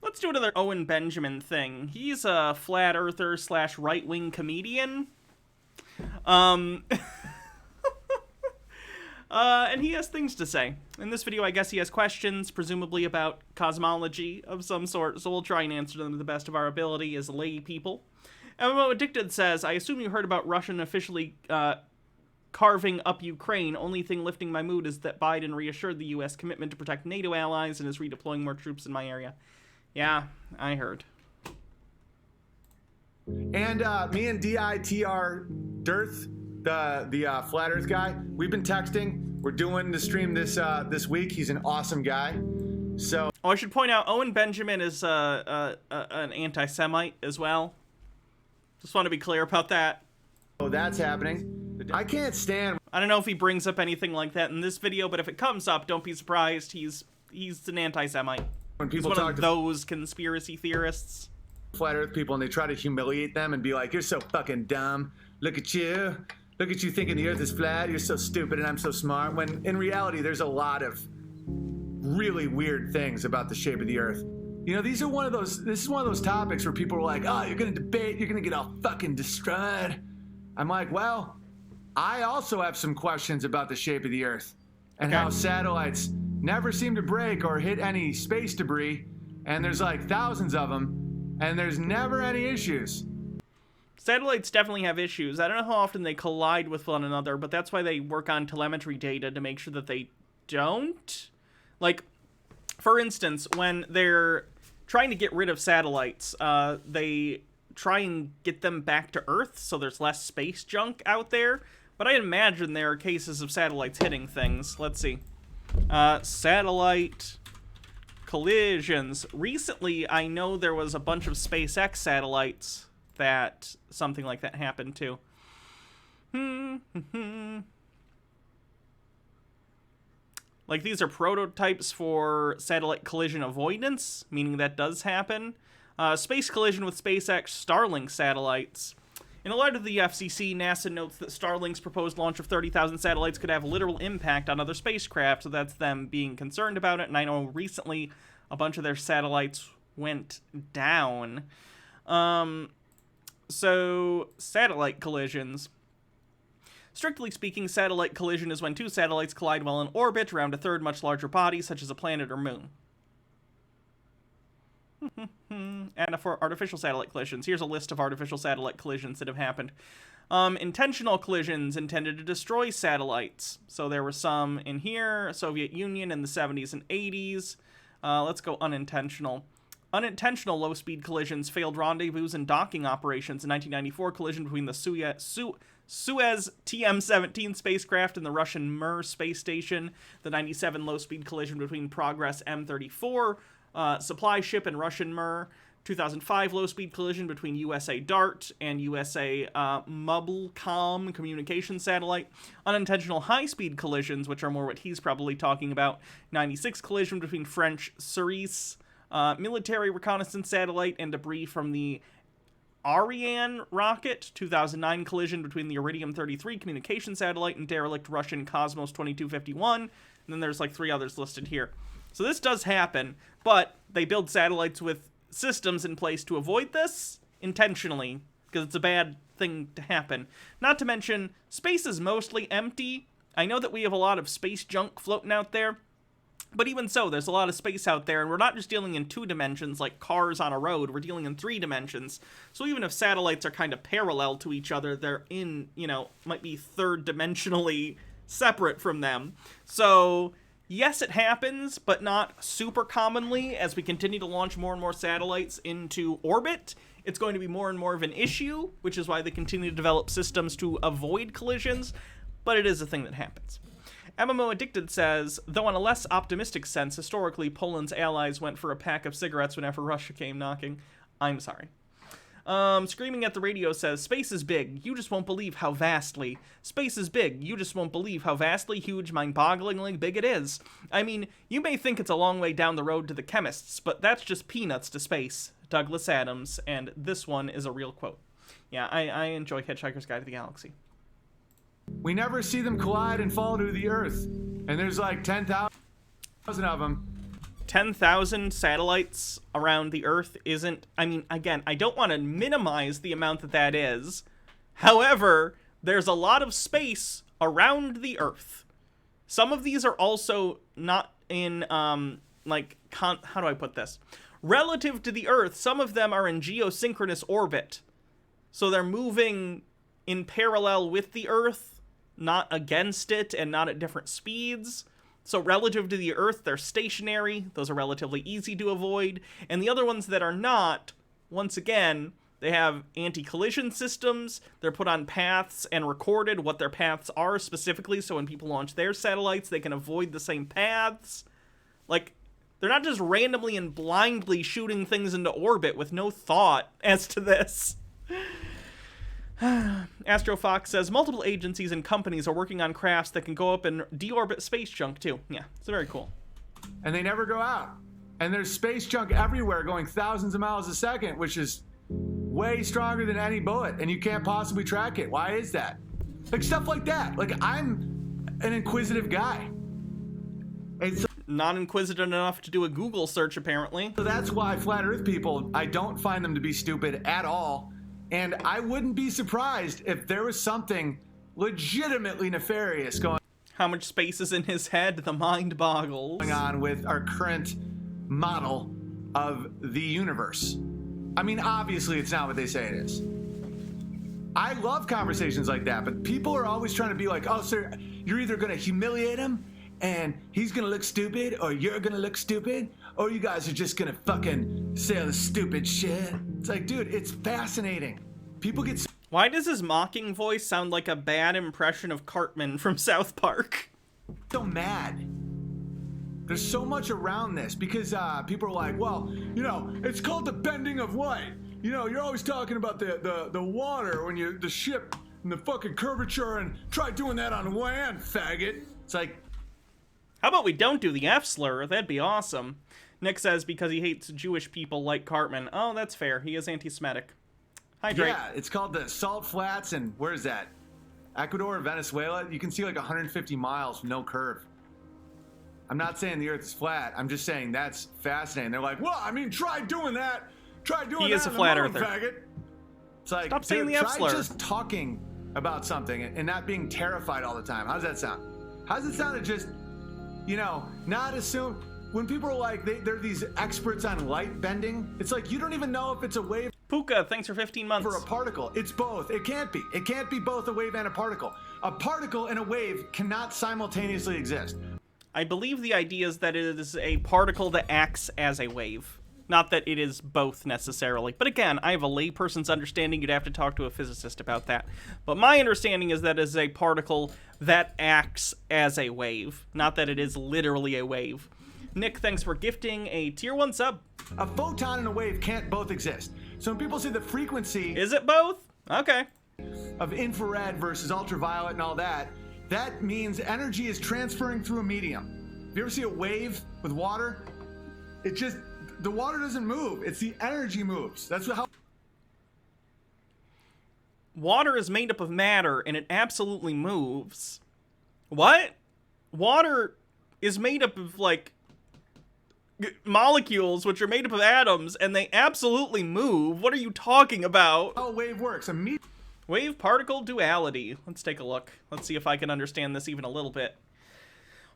Let's do another Owen Benjamin thing. He's a flat earther / right-wing comedian. And he has things to say. In this video, I guess he has questions, presumably about cosmology of some sort, so we'll try and answer them to the best of our ability as lay people. MMO Addicted says, I assume you heard about Russian officially carving up Ukraine. Only thing lifting my mood is that Biden reassured the U.S. commitment to protect NATO allies and is redeploying more troops in my area. Yeah, I heard. And me and DITR Dearth, the Flat Earth guy, we've been texting. We're doing the stream this week. He's an awesome guy. So. Oh, I should point out, Owen Benjamin is an anti-Semite as well. Just want to be clear about that. Oh, that's happening. I can't stand. I don't know if he brings up anything like that in this video, but if it comes up, don't be surprised. He's an anti-Semite. When people He's one talk of to those conspiracy theorists. Flat Earth people and they try to humiliate them and be like, you're so fucking dumb. Look at you. Look at you thinking the Earth is flat. You're so stupid and I'm so smart. When in reality, there's a lot of really weird things about the shape of the Earth. You know, this is one of those topics where people are like, oh, you're going to debate. You're going to get all fucking destroyed. I'm like, well, I also have some questions about the shape of the Earth and how satellites never seem to break or hit any space debris. And there's like thousands of them and there's never any issues. Satellites definitely have issues. I don't know how often they collide with one another, but that's why they work on telemetry data to make sure that they don't. Like, for instance, when they're trying to get rid of satellites, they try and get them back to Earth so there's less space junk out there. But I imagine there are cases of satellites hitting things. Let's see. Satellite collisions. Recently, I know there was a bunch of SpaceX satellites that something like that happened to. Like, these are prototypes for satellite collision avoidance, meaning that does happen. Space collision with SpaceX Starlink satellites. In a letter to the FCC, NASA notes that Starlink's proposed launch of 30,000 satellites could have little impact on other spacecraft, so that's them being concerned about it, and I know recently a bunch of their satellites went down. So, satellite collisions. Strictly speaking, satellite collision is when two satellites collide while in orbit around a third much larger body, such as a planet or moon. And for artificial satellite collisions, here's a list of artificial satellite collisions that have happened. Intentional collisions intended to destroy satellites. So there were some in here, Soviet Union in the 70s and 80s. Let's go unintentional. Unintentional low-speed collisions, failed rendezvous and docking operations. In 1994, collision between the Suez TM-17 spacecraft and the Russian Mir space station. The 97 low-speed collision between Progress M34 supply ship and Russian Mir. 2005 low-speed collision between USA DART and USA Mobilcom communication satellite. Unintentional high-speed collisions, which are more what he's probably talking about. 96 collision between French Cerise military reconnaissance satellite and debris from the Ariane rocket. 2009 collision between the Iridium-33 communication satellite and derelict Russian Cosmos 2251. And then there's like 3 others listed here. So this does happen, but they build satellites with systems in place to avoid this intentionally, because it's a bad thing to happen. Not to mention, space is mostly empty. I know that we have a lot of space junk floating out there, but even so, there's a lot of space out there, and we're not just dealing in 2 dimensions like cars on a road, we're dealing in 3 dimensions. So even if satellites are kind of parallel to each other, they're in, might be 3rd dimensionally separate from them. So yes, it happens, but not super commonly. As we continue to launch more and more satellites into orbit, it's going to be more and more of an issue, which is why they continue to develop systems to avoid collisions, but it is a thing that happens. MMO Addicted says, though on a less optimistic sense, historically, Poland's allies went for a pack of cigarettes whenever Russia came knocking. I'm sorry. Screaming at the Radio says, space is big, you just won't believe how vastly. Space is big, you just won't believe how vastly huge, mind-bogglingly big it is. I mean, you may think it's a long way down the road to the chemists, but that's just peanuts to space. Douglas Adams, and this one is a real quote. Yeah, I enjoy Hitchhiker's Guide to the Galaxy. We never see them collide and fall to the Earth. And there's like 10,000 of them. 10,000 satellites around the Earth isn't... I mean, again, I don't want to minimize the amount that is. However, there's a lot of space around the Earth. Some of these are also not in, how do I put this? Relative to the Earth, some of them are in geosynchronous orbit. So they're moving in parallel with the Earth, not against it, and not at different speeds. So relative to the Earth, they're stationary. Those are relatively easy to avoid. And the other ones that are not, once again, they have anti-collision systems. They're put on paths and recorded what their paths are specifically, so when people launch their satellites, they can avoid the same paths. Like, they're not just randomly and blindly shooting things into orbit with no thought as to this. AstroFox says, multiple agencies and companies are working on crafts that can go up and deorbit space junk, too. Yeah, it's very cool. And they never go out. And there's space junk everywhere going thousands of miles a second, which is way stronger than any bullet, and you can't possibly track it. Why is that? Like, stuff like that. Like, I'm an inquisitive guy. And so, not inquisitive enough to do a Google search, apparently. so that's why flat earth people, I don't find them to be stupid at all. And I wouldn't be surprised if there was something legitimately nefarious going How much space is in his head? The mind boggles. on with our current model of the universe. I mean, obviously, it's not what they say it is. I love conversations like that, but people are always trying to be like, oh, sir, you're either going to humiliate him and he's going to look stupid, or you're going to look stupid, or you guys are just going to fucking say all the stupid shit. It's like, dude, it's fascinating. People get Why does his mocking voice sound like a bad impression of Cartman from South Park? so mad. There's so much around this because people are like, well, you know, it's called the bending of light. You know, you're always talking about the water when you the ship and the fucking curvature, and try doing that on land, faggot. It's like, How about we don't do the F slur? That'd be awesome. Nick says because he hates Jewish people like Cartman. Oh, that's fair. He is anti-Semitic. Hi, Drake. yeah, it's called the Salt Flats, and where is that? Ecuador or Venezuela? You can see like 150 miles, no curve. I'm not saying the Earth is flat. I'm just saying that's fascinating. They're like, well, I mean, try doing that. Try doing He that. is a on flat the moon, earther. faggot. It's like, Stop saying dude, the F try slur. just talking about something and not being terrified all the time. How does that sound? How does it sound to just, you know, not assume? When people are like, they're these experts on light bending, it's like, you don't even know if it's a wave Puka, thanks for 15 months. or a particle. It's both. It can't be. It can't be both a wave and a particle. A particle and a wave cannot simultaneously exist. I believe the idea is that it is a particle that acts as a wave. Not that it is both necessarily. But again, I have a layperson's understanding. You'd have to talk to a physicist about that. But my understanding is that it is a particle that acts as a wave. Not that it is literally a wave. Nick, thanks for gifting a tier 1 sub. A photon and a wave can't both exist. So when people say the frequency Is it both? Okay. of infrared versus ultraviolet and all that, that means energy is transferring through a medium. If you ever see a wave with water, it just, the water doesn't move. It's the energy moves. That's how. Water is made up of matter, and it absolutely moves. What? Water is made up of, like, molecules, which are made up of atoms, and they absolutely move. What are you talking about? How a wave works. A Wave-particle duality. Let's take a look. Let's see if I can understand this even a little bit.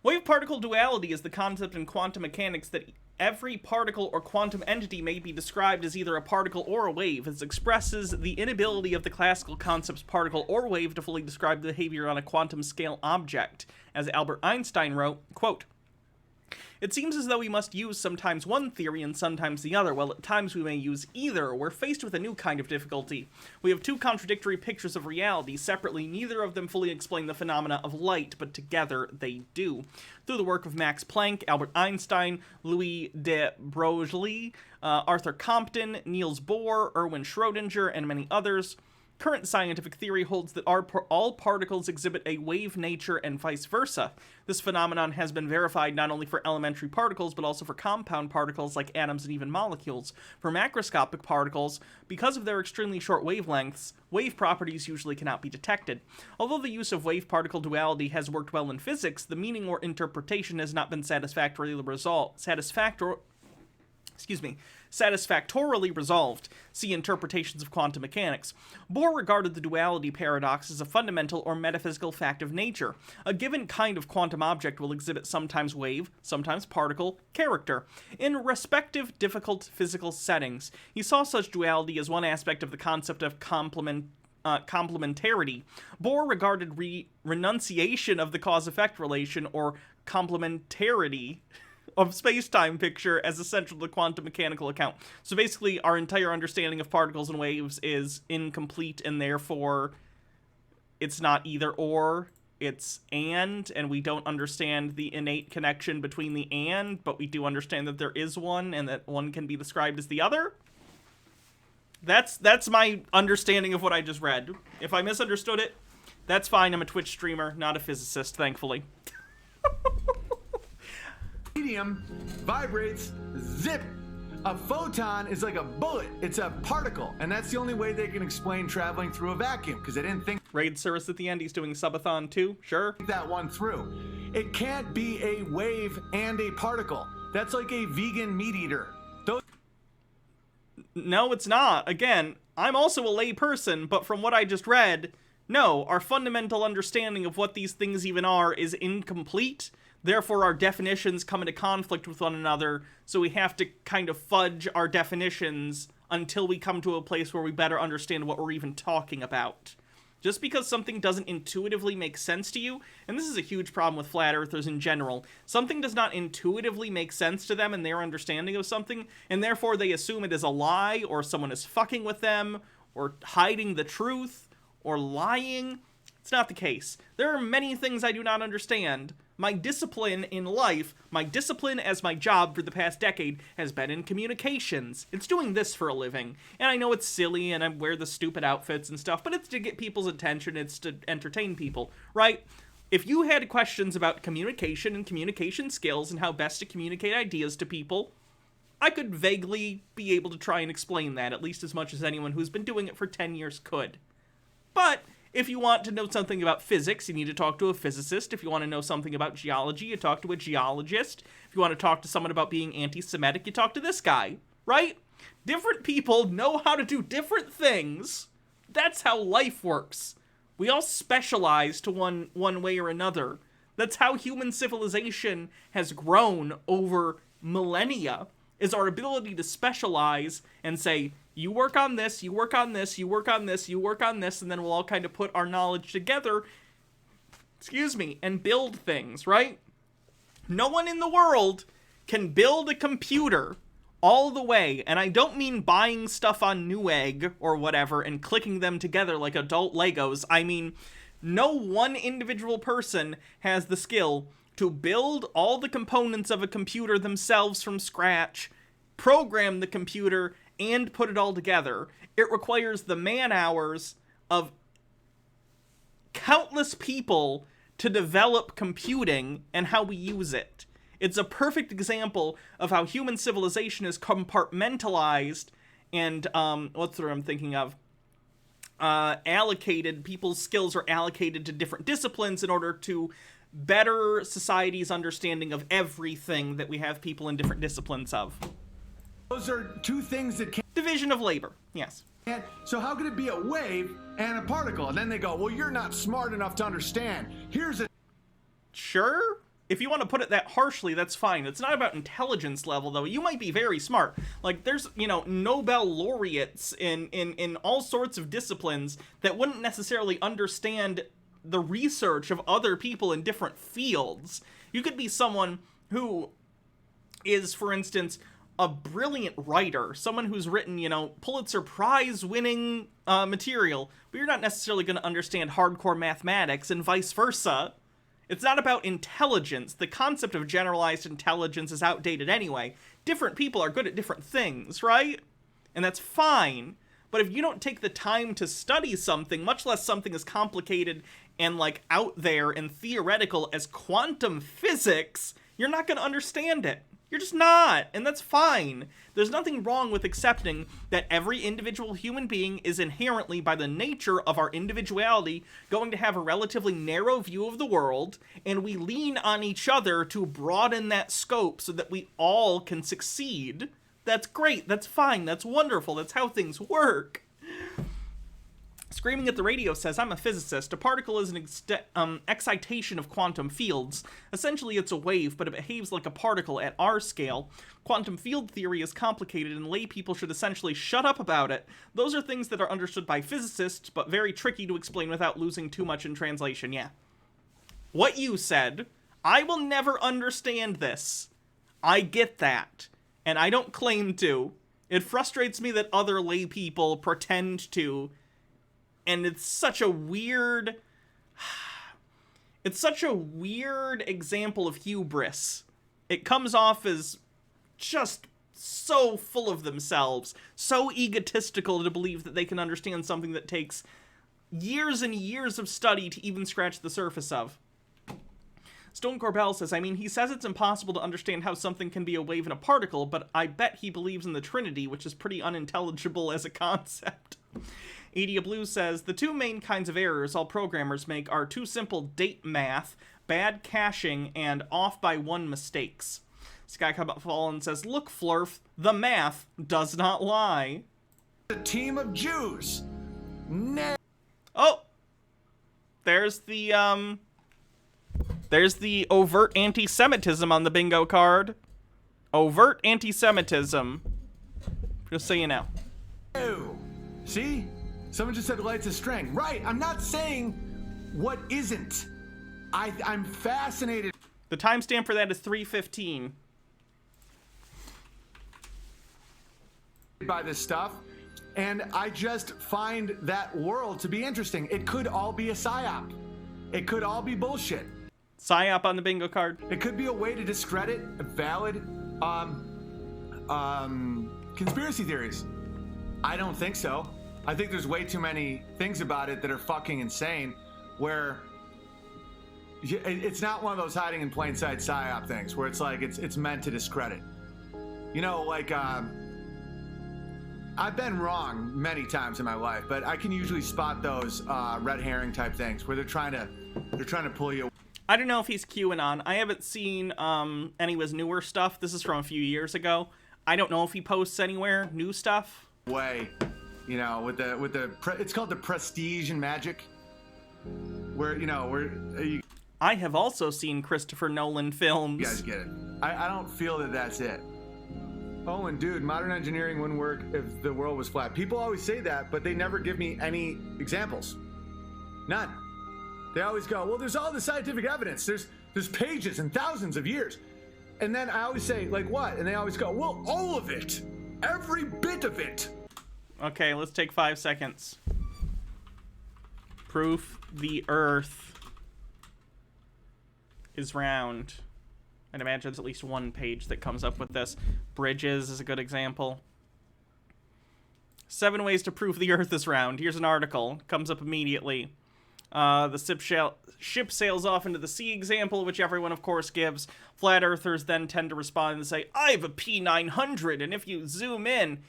Wave-particle duality is the concept in quantum mechanics that every particle or quantum entity may be described as either a particle or a wave. It expresses the inability of the classical concepts particle or wave to fully describe the behavior on a quantum scale object. As Albert Einstein wrote, quote, "It seems as though we must use sometimes one theory and sometimes the other, while at times we may use either. We're faced with a new kind of difficulty. We have two contradictory pictures of reality. Separately, neither of them fully explain the phenomena of light, but together they do." Through the work of Max Planck, Albert Einstein, Louis de Broglie, Arthur Compton, Niels Bohr, Erwin Schrödinger, and many others, Current scientific theory holds that all particles exhibit a wave nature and vice versa. This phenomenon has been verified not only for elementary particles, but also for compound particles like atoms and even molecules. For macroscopic particles, because of their extremely short wavelengths, wave properties usually cannot be detected. Although the use of wave-particle duality has worked well in physics, the meaning or interpretation has not been satisfactorily resolved. See interpretations of quantum mechanics. Bohr regarded the duality paradox as a fundamental or metaphysical fact of nature. A given kind of quantum object will exhibit sometimes wave, sometimes particle, character, in respective difficult physical settings. He saw such duality as one aspect of the concept of complementarity. Bohr regarded renunciation of the cause-effect relation, or complementarity, of space-time picture as essential to the quantum mechanical account. So basically, our entire understanding of particles and waves is incomplete, and therefore it's not either or, it's and we don't understand the innate connection between the and, but we do understand that there is one, and that one can be described as the other. That's my understanding of what I just read. If I misunderstood it, that's fine. I'm a Twitch streamer, not a physicist, thankfully. Medium vibrates, zip. A photon is like a bullet. It's a particle, and that's the only way they can explain traveling through a vacuum, because they didn't think Raid service at the end. He's doing subathon too. Sure. that one through. It can't be a wave and a particle. That's like a vegan meat eater. No, it's not. Again, I'm also a lay person, but from what I just read, no, our fundamental understanding of what these things even are is incomplete. Therefore, our definitions come into conflict with one another, so we have to kind of fudge our definitions until we come to a place where we better understand what we're even talking about. Just because something doesn't intuitively make sense to you, and this is a huge problem with flat earthers in general, something does not intuitively make sense to them in their understanding of something, and therefore they assume it is a lie, or someone is fucking with them, or hiding the truth, or lying. It's not the case. There are many things I do not understand. My discipline in life, my discipline as my job for the past decade, has been in communications. It's doing this for a living. And I know it's silly, and I wear the stupid outfits and stuff, but it's to get people's attention, it's to entertain people, right? If you had questions about communication and communication skills and how best to communicate ideas to people, I could vaguely be able to try and explain that, at least as much as anyone who's been doing it for 10 years could. But if you want to know something about physics, you need to talk to a physicist. If you want to know something about geology, you talk to a geologist. If you want to talk to someone about being anti-Semitic, you talk to this guy, right? Different people know how to do different things. That's how life works. We all specialize to one way or another. That's how human civilization has grown over millennia, is our ability to specialize and say, you work on this, you work on this, you work on this, you work on this, and then we'll all kind of put our knowledge together, and build things, right? No one in the world can build a computer all the way, and I don't mean buying stuff on Newegg or whatever and clicking them together like adult Legos. I mean, no one individual person has the skill to build all the components of a computer themselves from scratch, program the computer, and put it all together. It requires the man-hours of countless people to develop computing and how we use it. It's a perfect example of how human civilization is compartmentalized and, what's the word I'm thinking of? Allocated. People's skills are allocated to different disciplines in order to better society's understanding of everything that we have people in different disciplines of. Those are two things that can't. Division of labor, yes. So how could it be a wave and a particle? And then they go, well, you're not smart enough to understand. Here's a. Sure. If you want to put it that harshly, that's fine. It's not about intelligence level, though. You might be very smart. Like, there's, Nobel laureates in all sorts of disciplines that wouldn't necessarily understand the research of other people in different fields. You could be someone who is, for instance, a brilliant writer, someone who's written, Pulitzer Prize-winning material, but you're not necessarily going to understand hardcore mathematics and vice versa. It's not about intelligence. The concept of generalized intelligence is outdated anyway. Different people are good at different things, right? And that's fine. But if you don't take the time to study something, much less something as complicated and, like, out there and theoretical as quantum physics, you're not going to understand it. You're just not, and that's fine. There's nothing wrong with accepting that every individual human being is inherently, by the nature of our individuality, going to have a relatively narrow view of the world, and we lean on each other to broaden that scope so that we all can succeed. That's great, that's fine, that's wonderful, that's how things work. Screaming at the Radio says, I'm a physicist. A particle is an excitation of quantum fields. Essentially, it's a wave, but it behaves like a particle at our scale. Quantum field theory is complicated, and lay people should essentially shut up about it. Those are things that are understood by physicists, but very tricky to explain without losing too much in translation. Yeah. What you said, I will never understand this. I get that, and I don't claim to. It frustrates me that other lay people pretend to. And it's such a weird example of hubris. It comes off as just so full of themselves, so egotistical to believe that they can understand something that takes years and years of study to even scratch the surface of. Stone Corbell says, I mean, he says it's impossible to understand how something can be a wave and a particle, but I bet he believes in the Trinity, which is pretty unintelligible as a concept. Adia Blue says, the two main kinds of errors all programmers make are too simple date math, bad caching, and off by one mistakes. Fallen says, look, Flurf, the math does not lie. A team of Jews. Oh! There's the overt anti-Semitism on the bingo card. Overt anti-Semitism. Just so you know. Oh, see? Someone just said lights of strength. Right, I'm not saying what isn't. I'm fascinated. The timestamp for that is 3:15. By this stuff, and I just find that world to be interesting. It could all be a psyop. It could all be bullshit. Psyop on the bingo card. It could be a way to discredit valid conspiracy theories. I don't think so. I think there's way too many things about it that are fucking insane, where it's not one of those hiding in plain sight psyop things where it's like it's meant to discredit. You know, like I've been wrong many times in my life, but I can usually spot those red herring type things where they're trying to pull you. I don't know if he's QAnon. I haven't seen any of his newer stuff. This is from a few years ago. I don't know if he posts anywhere new stuff. Way, you know, with the it's called the prestige and magic, where I have also seen Christopher Nolan films. You guys get it. I don't feel that that's it. Owen, dude, modern engineering wouldn't work if the world was flat. People always say that, but they never give me any examples. None. They always go, well, there's all the scientific evidence. There's pages and thousands of years. And then I always say, like what? And they always go, well, all of it. Every bit of it. Okay, let's take 5 seconds. Proof the Earth is round. I'd imagine there's at least one page that comes up with this. Bridges is a good example. 7 ways to prove the Earth is round. Here's an article. Comes up immediately. The ship sails off into the sea example, which everyone, of course, gives. Flat Earthers then tend to respond and say, I have a P900, and if you zoom in...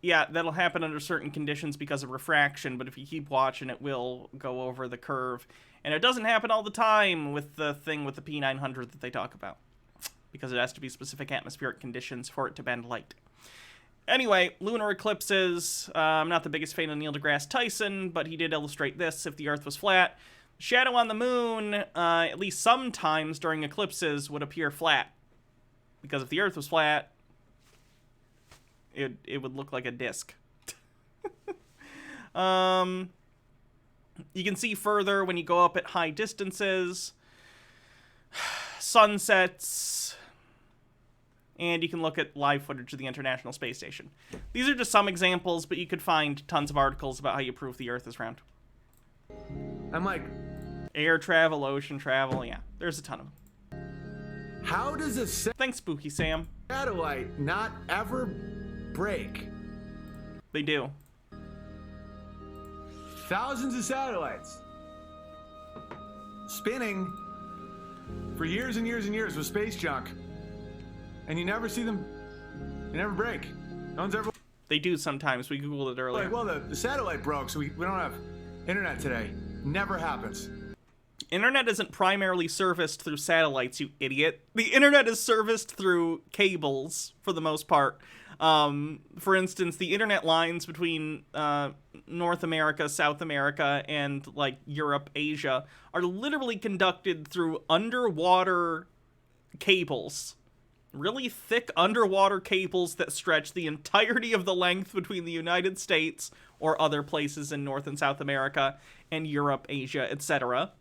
Yeah, that'll happen under certain conditions because of refraction, but if you keep watching, it will go over the curve. And it doesn't happen all the time with the thing with the P900 that they talk about, because it has to be specific atmospheric conditions for it to bend light. Anyway, lunar eclipses. I'm not the biggest fan of Neil deGrasse Tyson, but he did illustrate this. If the Earth was flat, shadow on the moon, at least sometimes during eclipses, would appear flat. Because if the Earth was flat, it would look like a disc. You can see further when you go up at high distances. Sunsets. And you can look at live footage of the International Space Station. These are just some examples, but you could find tons of articles about how you prove the Earth is round. I'm like... Air travel, ocean travel, yeah. There's a ton of them. How does a Thanks, Spooky Sam. satellite not ever break? They do. thousands of satellites spinning for years and years and years with space junk, and you never see them. They never break. No one's ever. They do sometimes. We Googled it earlier. Like, well, the satellite broke, so we don't have internet today. Never happens. Internet isn't primarily serviced through satellites, you idiot. The internet is serviced through cables, for the most part. For instance, the internet lines between North America, South America, and, like, Europe, Asia, are literally conducted through underwater cables. Really thick underwater cables that stretch the entirety of the length between the United States or other places in North and South America and Europe, Asia, etc.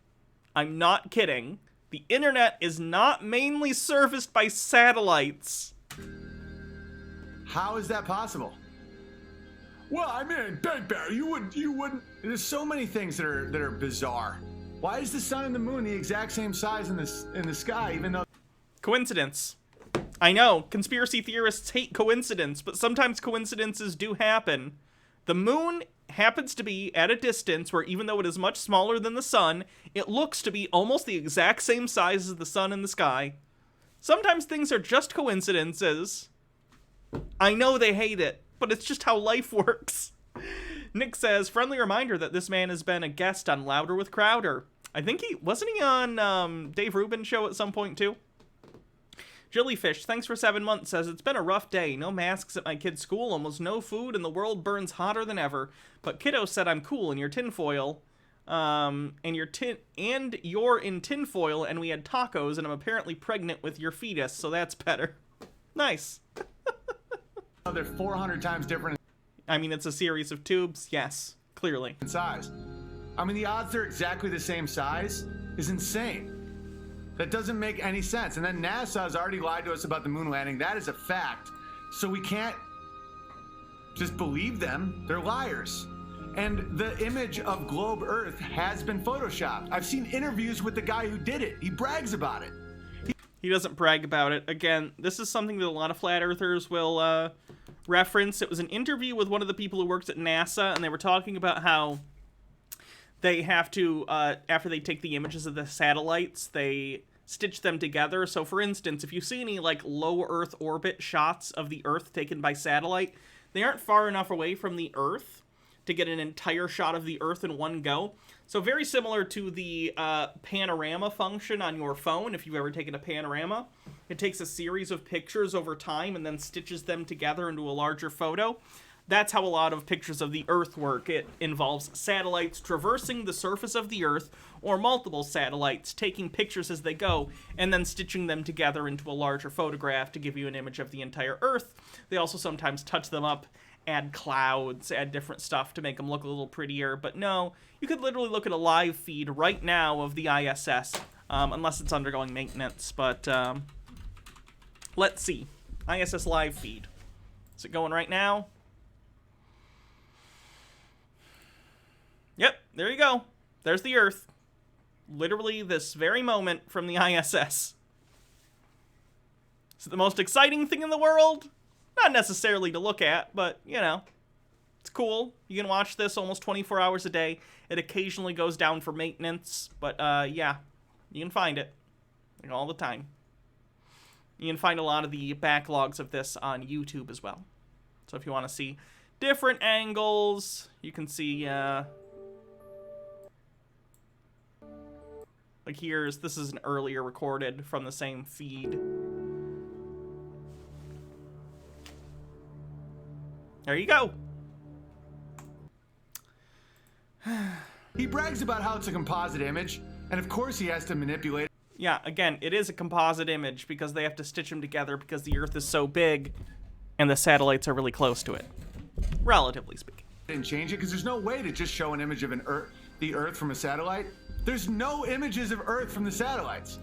I'm not kidding. The internet is not mainly serviced by satellites. How is that possible? Well, I mean, Big Bear, you wouldn't. There's so many things that are bizarre. Why is the sun and the moon the exact same size in the sky, even though? Coincidence. I know, conspiracy theorists hate coincidence, but sometimes coincidences do happen. The moon happens to be at a distance where, even though it is much smaller than the sun, it looks to be almost the exact same size as the sun in the sky. Sometimes things are just coincidences. I know they hate it, but it's just how life works. Nick says, friendly reminder that this man has been a guest on Louder with Crowder. I think wasn't he on Dave Rubin's show at some point too? Jellyfish, thanks for 7 months, says, it's been a rough day. No masks at my kid's school, almost no food, and the world burns hotter than ever. But kiddo said I'm cool in your tinfoil. And you're in tinfoil, and we had tacos, and I'm apparently pregnant with your fetus, so that's better. Nice. They're 400 times different. I mean, it's a series of tubes, yes, clearly. In size. I mean, the odds they're exactly the same size is insane. That doesn't make any sense. And then NASA has already lied to us about the moon landing. That is a fact. So we can't just believe them. They're liars. And the image of globe Earth has been photoshopped. I've seen interviews with the guy who did it. He brags about it. He doesn't brag about it. Again, this is something that a lot of flat earthers will reference. It was an interview with one of the people who works at NASA, and they were talking about how they have to, after they take the images of the satellites, they stitch them together. So, for instance, if you see any, like, low Earth orbit shots of the Earth taken by satellite, they aren't far enough away from the Earth to get an entire shot of the Earth in one go. So very similar to the panorama function on your phone, if you've ever taken a panorama. It takes a series of pictures over time and then stitches them together into a larger photo. That's how a lot of pictures of the Earth work. It involves satellites traversing the surface of the Earth, or multiple satellites taking pictures as they go, and then stitching them together into a larger photograph to give you an image of the entire Earth. They also sometimes touch them up, add clouds, add different stuff to make them look a little prettier. But no, you could literally look at a live feed right now of the ISS, unless it's undergoing maintenance. But let's see. ISS live feed. Is it going right now? Yep, there you go. There's the Earth. Literally this very moment from the ISS. Is it the most exciting thing in the world? Not necessarily to look at, but, you know, it's cool. You can watch this almost 24 hours a day. It occasionally goes down for maintenance, but, yeah, you can find it, like, all the time. You can find a lot of the backlogs of this on YouTube as well. So if you want to see different angles, you can see, like this is an earlier recorded from the same feed. There you go. He brags about how it's a composite image, and of course he has to manipulate it. Yeah, again, it is a composite image because they have to stitch them together because the Earth is so big and the satellites are really close to it, relatively speaking. And change it because there's no way to just show an image of the Earth from a satellite. There's no images of Earth from the satellites.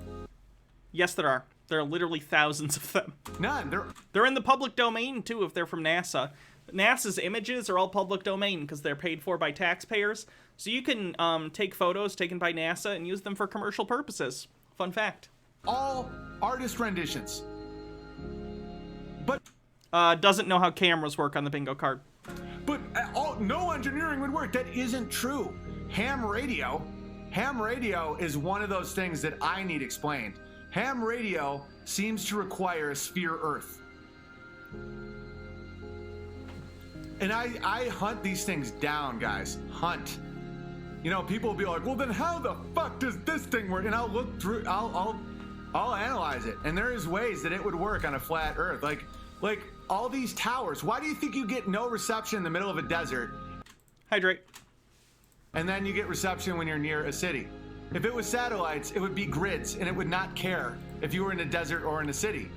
Yes, there are. There are literally thousands of them. None. They're in the public domain, too, if they're from NASA. NASA's images are all public domain because they're paid for by taxpayers. So you can take photos taken by NASA and use them for commercial purposes. Fun fact. All artist renditions. But doesn't know how cameras work on the bingo card. But no engineering would work. That isn't true. Ham radio is one of those things that I need explained. Ham radio seems to require a sphere Earth. And I hunt these things down, guys. Hunt. You know, people will be like, well, then how the fuck does this thing work? And I'll look through, I'll analyze it. And there is ways that it would work on a flat Earth. Like all these towers. Why do you think you get no reception in the middle of a desert? Hydrate. And then you get reception when you're near a city? If it was satellites, it would be grids, and it would not care if you were in a desert or in a city.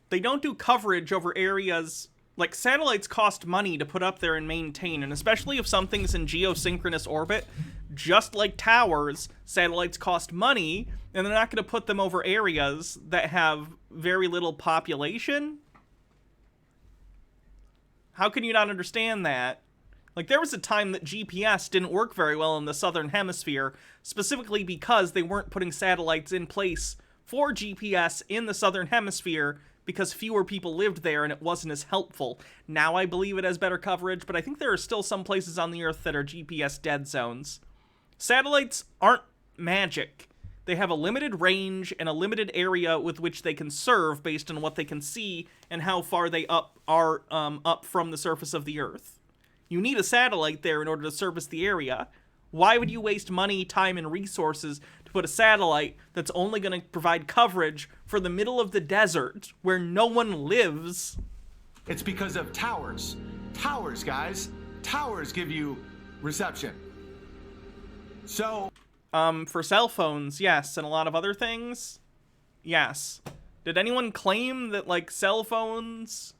They don't do coverage over areas. Like, satellites cost money to put up there and maintain, and especially if something's in geosynchronous orbit, just like towers, satellites cost money, and they're not going to put them over areas that have very little population. How can you not understand that? Like, there was a time that GPS didn't work very well in the southern hemisphere, specifically because they weren't putting satellites in place for GPS in the southern hemisphere because fewer people lived there and it wasn't as helpful. Now I believe it has better coverage, but I think there are still some places on the Earth that are GPS dead zones. Satellites aren't magic. They have a limited range and a limited area with which they can serve based on what they can see and how far they are up from the surface of the Earth. You need a satellite there in order to service the area. Why would you waste money, time, and resources to put a satellite that's only going to provide coverage for the middle of the desert where no one lives? It's because of towers. Towers, guys. Towers give you reception. So... for cell phones, yes, and a lot of other things, yes. Did anyone claim that, like, cell phones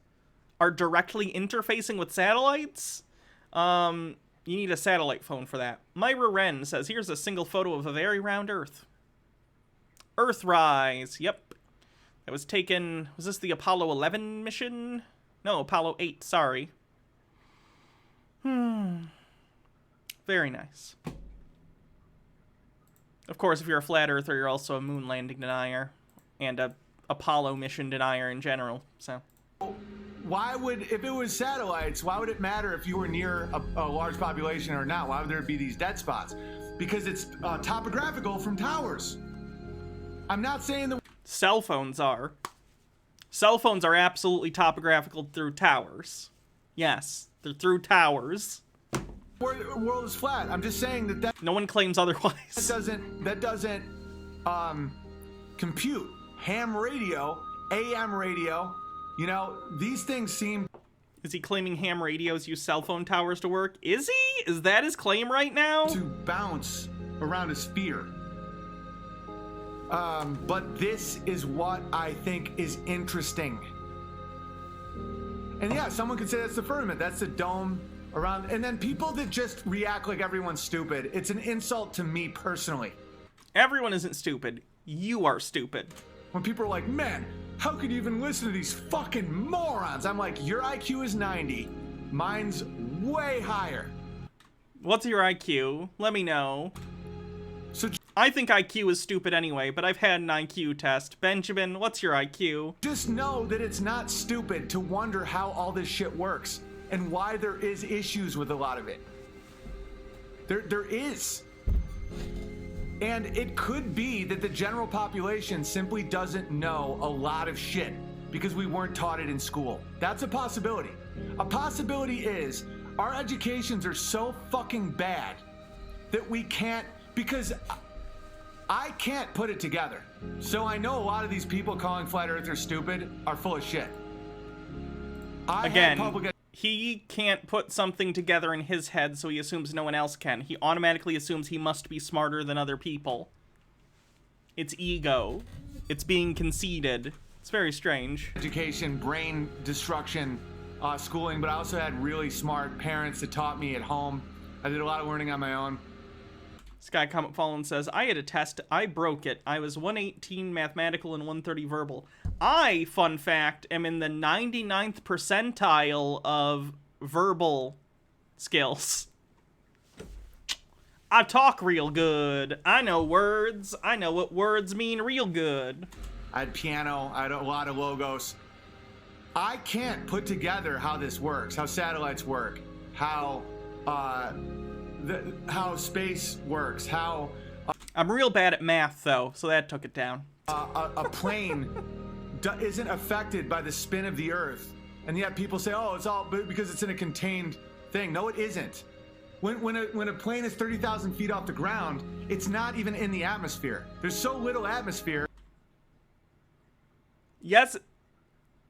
are directly interfacing with satellites? You need a satellite phone for that. Myra Wren says, here's a single photo of a very round Earth. Earthrise, yep. That was taken, was this the Apollo 11 mission? No, Apollo 8, sorry. Very nice. Of course, if you're a flat earther, you're also a moon landing denier. And a Apollo mission denier in general, so... Why would, if it was satellites, why would it matter if you were near a large population or not? Why would there be these dead spots? Because it's topographical from towers. I'm not saying that... Cell phones are. Cell phones are absolutely topographical through towers. Yes, they're through towers. The world is flat. I'm just saying that... No one claims otherwise. That doesn't compute. Ham radio, AM radio... You know, these things seem... Is he claiming ham radios use cell phone towers to work? Is he? Is that his claim right now? ...to bounce around a sphere. But this is what I think is interesting. And yeah, someone could say that's the firmament. That's the dome around... And then people that just react like everyone's stupid, it's an insult to me personally. Everyone isn't stupid. You are stupid. When people are like, man... How could you even listen to these fucking morons? I'm like, your IQ is 90. Mine's way higher. What's your IQ? Let me know. So I think IQ is stupid anyway, but I've had an IQ test. Benjamin, what's your IQ? Just know that it's not stupid to wonder how all this shit works and why there is issues with a lot of it. There is. And it could be that the general population simply doesn't know a lot of shit because we weren't taught it in school. That's a possibility. A possibility is our educations are so fucking bad that we can't, because I can't put it together. So I know a lot of these people calling flat earthers stupid are full of shit. He can't put something together in his head, so he assumes no one else can. He automatically assumes he must be smarter than other people. It's ego. It's being conceited. It's very strange. Education, brain destruction, schooling, but I also had really smart parents that taught me at home. I did a lot of learning on my own. Sky Comet Fallen says, I had a test, I broke it. I was 118 mathematical and 130 verbal. I, fun fact, am in the 99th percentile of verbal skills. I talk real good. I know words. I know what words mean real good. I had piano. I had a lot of logos. I can't put together how this works, how satellites work. how how space works, how I'm real bad at math, though, so that took it down. a plane isn't affected by the spin of the Earth, and yet people say, oh, it's all because it's in a contained thing. No, it isn't. When a plane is 30,000 feet off the ground, it's not even in the atmosphere. There's so little atmosphere. Yes.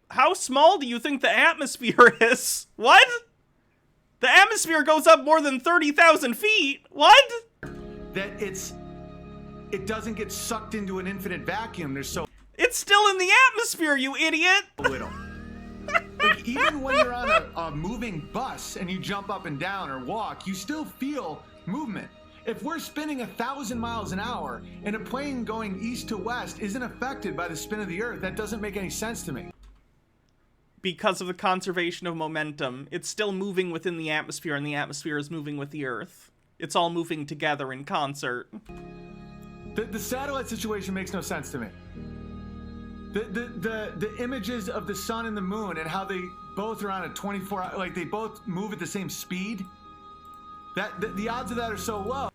How small do you think the atmosphere is? What? The atmosphere goes up more than 30,000 feet. What? That it doesn't get sucked into an infinite vacuum. There's so It's still in the atmosphere, you idiot. little. Like, even when you're on a moving bus and you jump up and down or walk, you still feel movement. If we're spinning 1,000 miles an hour and a plane going east to west isn't affected by the spin of the Earth, that doesn't make any sense to me. Because of the conservation of momentum, it's still moving within the atmosphere, and the atmosphere is moving with the Earth. It's all moving together in concert. The satellite situation makes no sense to me. The images of the sun and the moon and how they both are on a 24, like they both move at the same speed. The odds of that are so low.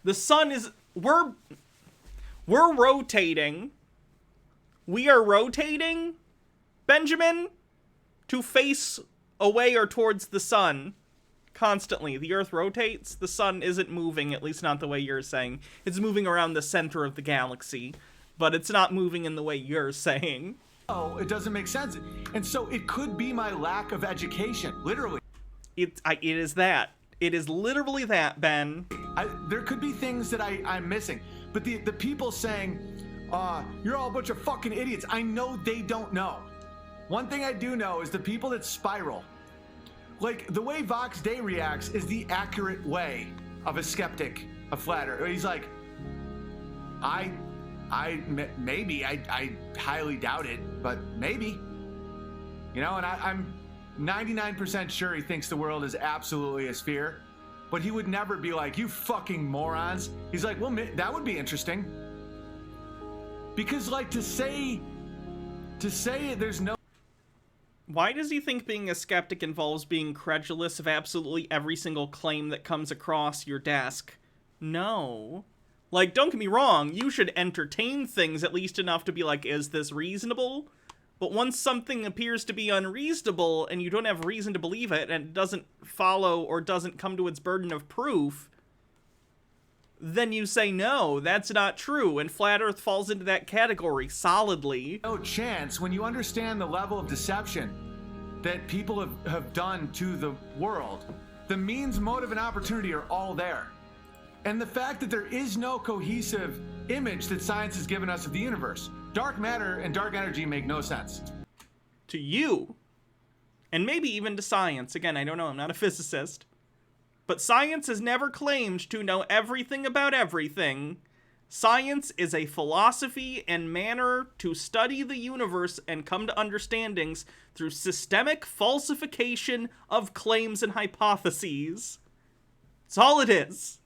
The sun is... We're rotating. We are rotating, Benjamin, to face away or towards the sun constantly. The Earth rotates. The sun isn't moving, at least not the way you're saying. It's moving around the center of the galaxy, but it's not moving in the way you're saying. Oh, it doesn't make sense. And so it could be my lack of education, literally. It is that. It is literally that, Ben. There could be things that I'm missing. But the people saying, you're all a bunch of fucking idiots, I know they don't know. One thing I do know is the people that spiral. Like, the way Vox Day reacts is the accurate way of a skeptic, a flat earther. He's like, maybe, I highly doubt it, but maybe. You know, and I'm 99% sure he thinks the world is absolutely a sphere, but he would never be like, you fucking morons. He's like, well, that would be interesting. Because, like, to say there's no... Why does he think being a skeptic involves being credulous of absolutely every single claim that comes across your desk? No. Like, don't get me wrong, you should entertain things at least enough to be like, is this reasonable? But once something appears to be unreasonable and you don't have reason to believe it and it doesn't follow or doesn't come to its burden of proof, then you say, no, that's not true, and Flat Earth falls into that category solidly. No chance when you understand the level of deception that people have done to the world. The means, motive, and opportunity are all there. And the fact that there is no cohesive image that science has given us of the universe. Dark matter and dark energy make no sense. To you, and maybe even to science. Again, I don't know, I'm not a physicist. But science has never claimed to know everything about everything. Science is a philosophy and manner to study the universe and come to understandings through systemic falsification of claims and hypotheses. That's all it is.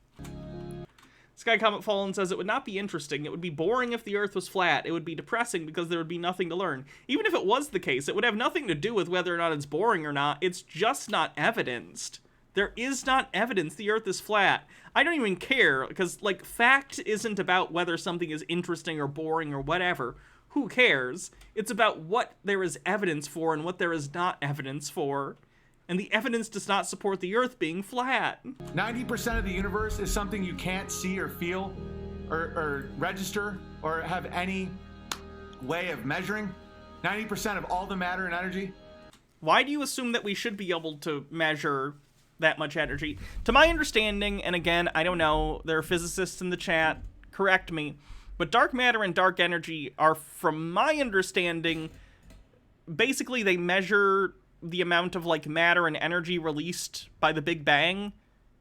Sky Comet Fallen says it would not be interesting. It would be boring if the Earth was flat. It would be depressing because there would be nothing to learn. Even if it was the case, it would have nothing to do with whether or not it's boring or not. It's just not evidenced. There is not evidence the Earth is flat. I don't even care, because, like, fact isn't about whether something is interesting or boring or whatever. Who cares? It's about what there is evidence for and what there is not evidence for. And the evidence does not support the Earth being flat. 90% of the universe is something you can't see or feel or register or have any way of measuring. 90% of all the matter and energy. Why do you assume that we should be able to measure that much energy? To my understanding, and again, I don't know, there are physicists in the chat, correct me, but dark matter and dark energy are, from my understanding, basically they measure the amount of, like, matter and energy released by the Big Bang,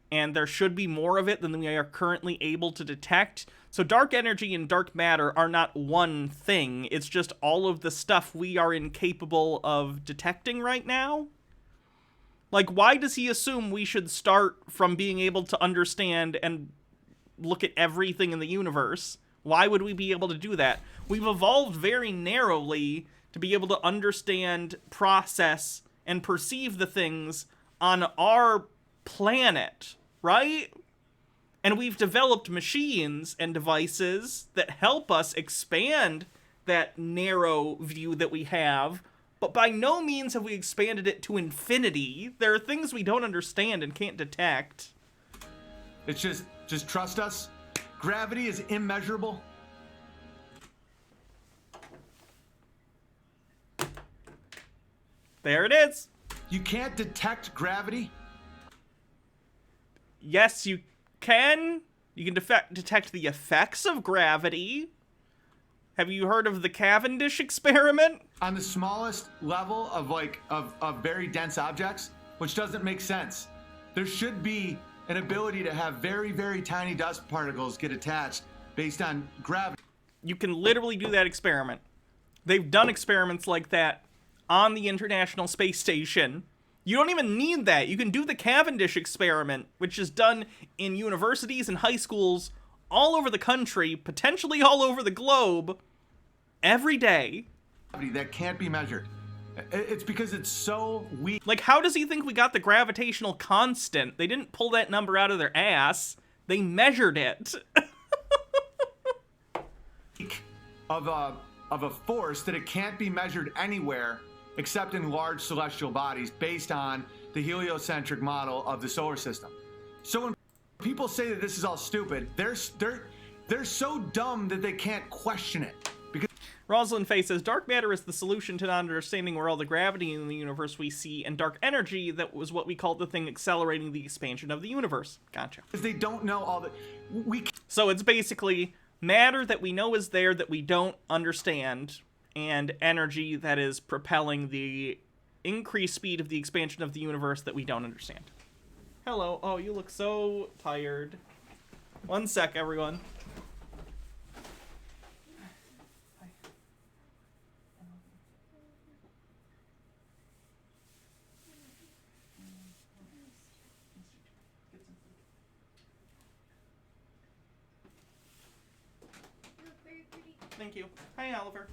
and there should be more of it than we are currently able to detect. So dark energy and dark matter are not one thing, it's just all of the stuff we are incapable of detecting right now. Like, why does he assume we should start from being able to understand and look at everything in the universe? Why would we be able to do that? We've evolved very narrowly to be able to understand, process, and perceive the things on our planet, right? And we've developed machines and devices that help us expand that narrow view that we have, but by no means have we expanded it to infinity. There are things we don't understand and can't detect. It's just trust us. Gravity is immeasurable. There it is. You can't detect gravity. Yes, you can. You can detect the effects of gravity. Have you heard of the Cavendish experiment? On the smallest level of very dense objects, which doesn't make sense. There should be an ability to have very, very tiny dust particles get attached based on gravity. You can literally do that experiment. They've done experiments like that on the International Space Station. You don't even need that. You can do the Cavendish experiment, which is done in universities and high schools all over the country, potentially all over the globe, every day. That can't be measured. It's because it's so weak. Like, how does he think we got the gravitational constant? They didn't pull that number out of their ass. They measured it. of a force that it can't be measured anywhere except in large celestial bodies based on the heliocentric model of the solar system. So when people say that this is all stupid, they're so dumb that they can't question it. Because Rosalind Faye says, dark matter is the solution to not understanding where all the gravity in the universe we see, and dark energy, that was what we called the thing accelerating the expansion of the universe. Gotcha. because they don't know all the... So it's basically matter that we know is there that we don't understand, and energy that is propelling the increased speed of the expansion of the universe that we don't understand. Hello. Oh, you look so tired. One sec, everyone. Thank you. Hi, Oliver.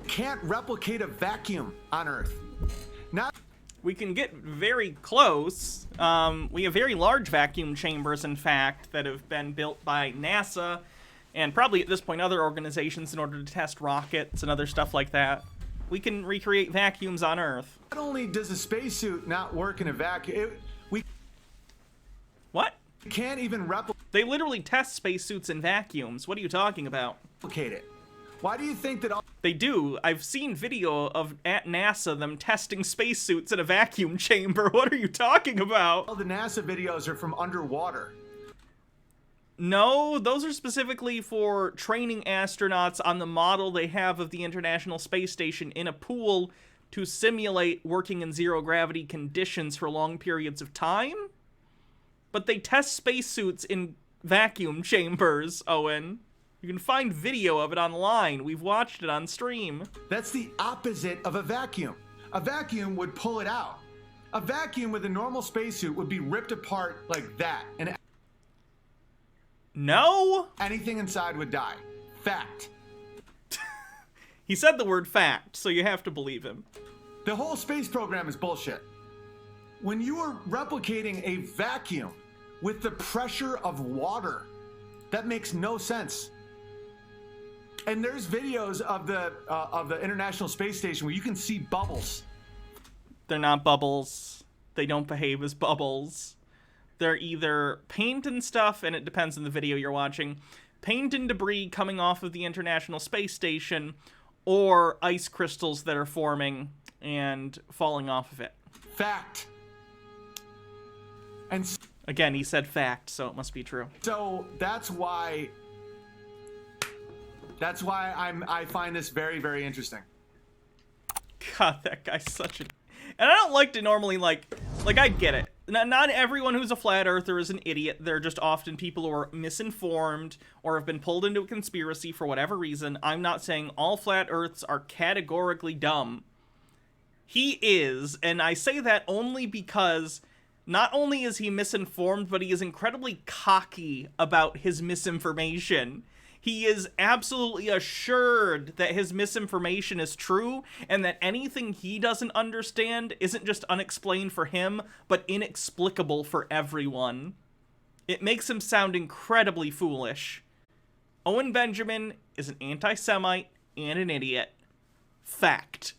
can't replicate a vacuum on Earth. Not We can get very close. We have very large vacuum chambers, in fact, that have been built by NASA and probably at this point other organizations in order to test rockets and other stuff like that. We can recreate vacuums on Earth. not only does a spacesuit not work in a vacuum, we What? can't even They literally test spacesuits in vacuums. What are you talking about? replicate it. Why do you think that all They do. I've seen video of at NASA them testing spacesuits in a vacuum chamber. What are you talking about? the NASA videos are from underwater? No, those are specifically for training astronauts on the model they have of the International Space Station in a pool to simulate working in zero-gravity conditions for long periods of time. But they test spacesuits in vacuum chambers, Owen. You can find video of it online. We've watched it on stream. That's the opposite of a vacuum. A vacuum would pull it out. A vacuum with a normal spacesuit would be ripped apart like that, and No? anything inside would die. Fact. He said the word fact, so you have to believe him. The whole space program is bullshit. When you are replicating a vacuum with the pressure of water, that makes no sense. And there's videos of the International Space Station where you can see bubbles. They're not bubbles. They don't behave as bubbles. They're either paint and stuff, and it depends on the video you're watching, paint and debris coming off of the International Space Station, or ice crystals that are forming and falling off of it. Fact. And Again, he said fact, so it must be true. so that's why I find this very, very interesting. God, that guy's such a... And I don't like to normally, like I get it. Not everyone who's a flat earther is an idiot. They're just often people who are misinformed or have been pulled into a conspiracy for whatever reason. I'm not saying all flat earths are categorically dumb. He is, and I say that only because not only is he misinformed, but he is incredibly cocky about his misinformation. He is absolutely assured that his misinformation is true and that anything he doesn't understand isn't just unexplained for him, but inexplicable for everyone. It makes him sound incredibly foolish. Owen Benjamin is an anti-Semite and an idiot. Fact.